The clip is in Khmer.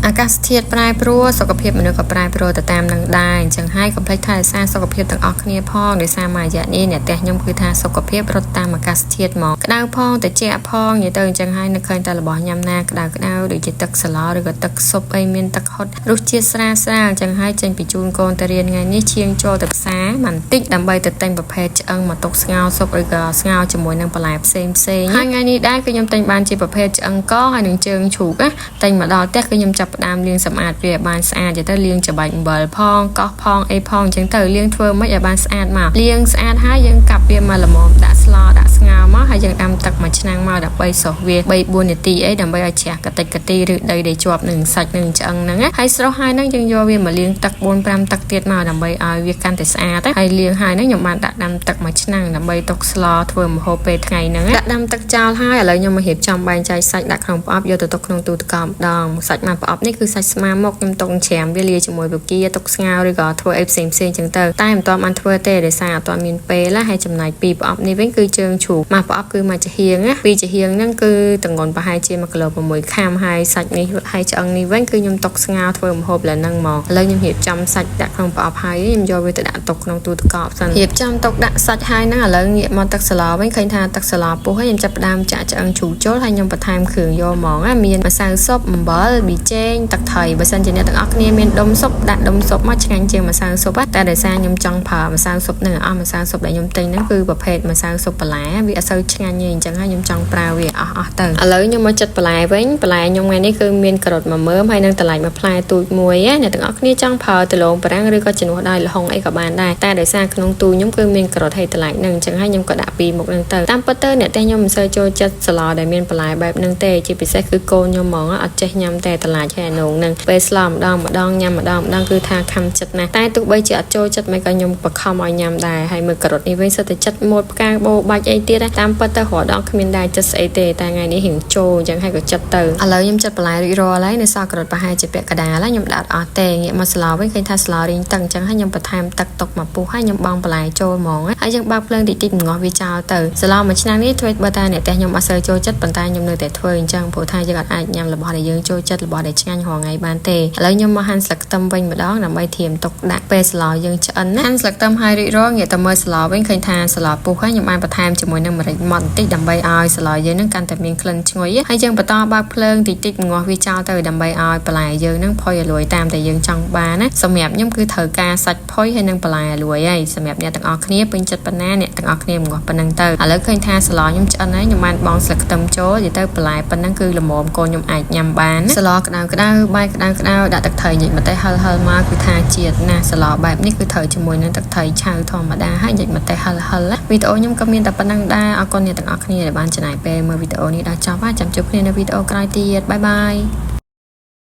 អាកាសធាតុប្រែប្រួលសុខភាពមនុស្សក៏ប្រែប្រួលទៅតាមនឹងដែរអញ្ចឹងហើយកុំភ្លេចថែរក្សាសុខភាពទាំងអស់គ្នាផងដោយសារមួយរយៈនេះអ្នកផ្ទះខ្ញុំគឺថាសុខភាពរត់តាមអាកាសធាតុមកក្តៅផងត្រជាក់ផងនិយាយទៅអញ្ចឹងហើយនឹកឃើញតែរបស់ញ៉ាំណាក្តៅដូចជាទឹកសាឡឬក៏ទឹកស៊ុបអីមានទឹកហុតរសជាតិស្រាលអញ្ចឹងហើយចេញពីជូនកូនទៅរៀនថ្ងៃនេះឈៀងចូលទៅផ្សារបន្តិចដើម្បីទៅទិញប្រភេទឆ្អឹងមកទុកស្ងោរស៊ុបឬក៏ស្ងោរជាមួយនឹងបន្លែផ្សេងហើយថ្ងៃនេះដែរគឺខ្ញុំទិញបានជាប្រភេទឆ្អឹងកហើយនឹងជើងជ្រូកណាទិញមកដល់ផ្ទះគឺខ្ញុំចាប់ផ្ដើមលាងសម្អាតវាឲ្យបានស្អាតទៅលាងច្របាច់អំបិលផងកោសផងអីផងអញ្ចឹងទៅលាងធ្វើមិនឲ្យបានស្អាតមកលាងស្អាតហើយយើងកាប់វាមកល្មមដាក់ស្លដាក់ស្ងោរមកហើយយើងដាំទឹកមួយឆ្នាំងមកដើម្បីសុះវា3-4នាទីអីដើម្បីឲ្យជ្រះកតិចកទីឬដីដែលជាប់នឹងសាច់នឹងឆ្អឹងហ្នឹងហើយស្រស់ហើយហ្នឹងយើងយកវាមកលាងទឹក4-5ទឹកទៀតមកដើម្បីឲ្យវាកាន់តែស្អាតហើយលាងហើយហ្នឹងខ្ញុំបានដាក់ដាំទឹកមួយឆ្នាំងដើម្បីទុកស្លធ្វើម្ហូបពេលថ្ងៃហ្នឹងដាក់ដាំទឹកចោលហើយឥឡូវខ្ញុំមករៀបចំបែងចែកសាច់ដាក់ក្នុងប្រអប់យកទៅទុកក្នុងទូទឹកកកម្ដងសាច់មកប្រអប់នេះគឺសាច់ស្មាមុខខ្ញុំទុកច្រាមវាលាយជាមួយវិគាទុកស្ងោរឬក៏ធ្វើអីផ្សេងចឹងទៅតែមិនទាន់បានធ្វើទេដោយសារអត់ទាន់មានពេលហើយចំណែកពីប្រអប់នេះវិញគឺជើងជ្រូកមកប្រអប់គឺមកចាហៀងណាពីចាហៀងហ្នឹងគឺទម្ងន់ប្រហែលជា1គីឡូ6ខាំហើយសាច់នេះហើយឆ្អឹងនេះវិញគឺខ្ញុំទុកស្ងោរធ្វើម្ហូបលើហ្នឹងមកឥឡូវខ្ញុំរៀបចំសាច់ដាក់ក្នុងប្រអប់ហើយខ្ញុំយកវាទៅដាក់ទុកក្នុងទូទឹកកកសិនរៀបចំទុកដាក់សាច់ហើយហ្នឹងឥឡូវងាកមកទឹកស្លវិញឃើញថាទឹកស្លពុះហើយខ្ញុំចាប់ផ្ដើមចាក់ឆ្អឹងជ្រូកចូលហើយខ្ញុំបន្ថែមគ្រឿងយកហ្មងណាមានម្សៅស៊ុបអំបិលប៊ីចេងទឹកថៃបើសិនជាអ្នកទាំងអស់គ្នាមានដុំស៊ុបដាក់ដុំស៊ុបមកឆ្ងាញ់ជាងម្សៅស៊ុបតែដោយសារខ្ញុំចង់ប្រើម្សៅស៊ុបនឹងអស់ម្សៅស៊ុបដែលខ្ញុំទិញហ្នឹងគឺប្រភេទម្សៅស៊ុបបន្លែវាអត់សូវឆ្ងាញ់ទេអញ្ចឹងហើយខ្ញុំចង់ប្រើវាអស់ទៅឥឡូវខ្ញុំមកចិត្តបន្លែវិញបន្លែខ្ញុំថ្ងៃនេះគឺមានការ៉ុត1មើមហើយនឹងតឡាច់មួយផ្លែទូចមួយអ្នកទាំងអស់គ្នាចង់ប្រើដលងបារាំងឬក៏ជំនួសដោយល្ហុងអីក៏បានដែរតែដោយសារក្នុងទូខ្ញុំគឺមានការ៉ុតហើយតឡាច់ហ្នឹងអញ្ចឹងហើយខ្ញុំក៏ដាក់ពីរមុខហ្នឹងទៅតាមពិតទៅអ្នកតែខ្ញុំមិនសូវចូលចិត្តសាឡដែលមានបន្លែបែបហ្នឹងទេជាពិសេសគឺកូនខ្ញុំហ្មងអត់ចេះញ៉ាំតែតឡាច់ហើយអានងហ្នឹងពេលស្លម្ដងញ៉ាំម្ដងគឺថាខំចិត្តណាស់តែទោះបីជាអត់ចូលចិត្តមិនក៏ខ្ញុំបខំឲ្យញ៉ាំដែរហើយមើលការ៉ុតនេះវិញសិតតែចិត្តម៉ូតផ្កាបោបាច់អីទៀតតាមពិតទៅរហដងគ្មានដែរចិត្តស្អីទេតែថ្ងៃនេះរៀងចូលអញ្ចឹងហើយក៏ចិត្តទៅឥឡូវខ្ញុំចិត្តបន្លែរួចរាល់ហើយនៅសល់ការ៉ុតប្រហែលជាពាក់កណ្ដាលខ្ញុំដាក់អត់ទេងាកមកស្លវិញឃើញថាស្លរីងតឹងអញ្ចឹងហើយខ្ញុំបន្ថែមទឹកទុកមកពុះហើយខ្ញុំបង់បន្លែចូលហ្មងហើយយើងបើកភ្លើងតិចងាស់វាចោលទៅស្លមួយឆ្នាំនេះធ្វើបើតាអ្នកតែខ្ញុំអត់សូវចូលចិត្តប៉ុន្តែខ្ញុំនៅតែធ្វើអញ្ចឹងព្រោះថាយើងអត់អាចញ៉ាំរបស់ដែលយើងចូលចិត្តរបស់ដែលឆ្ងាញ់រាល់ថ្ងៃបានទេឥឡូវខ្ញុំមកហាន់ស្លឹកខ្ទឹមវិញម្ដងដើម្បីធៀមទុកដាក់ពេលស្លយើងឆ្អិនណាហាន់ស្លឹកខ្ទឹមហើយរួចរាល់ងាកទៅមើលស្លវិញឃើញថាស្លពុះហើយខ្ញុំបានបន្ថែមជាមួយនឹងម្រេចម៉ត់បន្តិចដើម្បីឲ្យស្លយើងនឹងកាន់តែមានក្លិនឈ្ងុយហើយយើងបន្តបើកភ្លើងតិចងាស់វាចោលទៅដើម្បីឲ្យបន្លែយើងនឹងផុយឲ្យលួយតាមតែយើងចង់បានណាសម្រាប់ខ្ញុំគឺត្រូវការសាច់ផុយហើយនឹងបន្លែលួយហើយសម្រាប់អ្នកទាំងអស់គ្នាពេញចិត្តប៉ុណ្ណាអ្នកទាំងអស់គ្នាងាស់ប៉ុណ្ណឹងទៅឥឡូវឃើញថាស្លខ្ញុំឆ្អិនហើយខ្ញុំបានបងស្លឹកខ្ទឹមចូលនិយាយទៅបន្លែប៉ុណ្ណឹងគឺល្មមកូនខ្ញុំអាចញ៉ាំបានស្លក្តៅបាយក្តៅដាក់ទឹកត្រីញិចម្ទេសហឹលមកគឺថាជាតិណាស្លបែបនេះគឺត្រូវជាមួយនឹងទឹកត្រីឆៅធម្មតាហើយញិចម្ទេសហឹលវីដេអូខ្ញុំក៏មានតែប៉ុណ្ណឹងដែរអរគុណអ្នកទាំងអស់គ្នាដែលបានចំណាយពេលមើលវីដេអូនេះដល់ចប់ហើយចាំជួបគ្នានៅវីដេអូក្រោយទៀតបាយ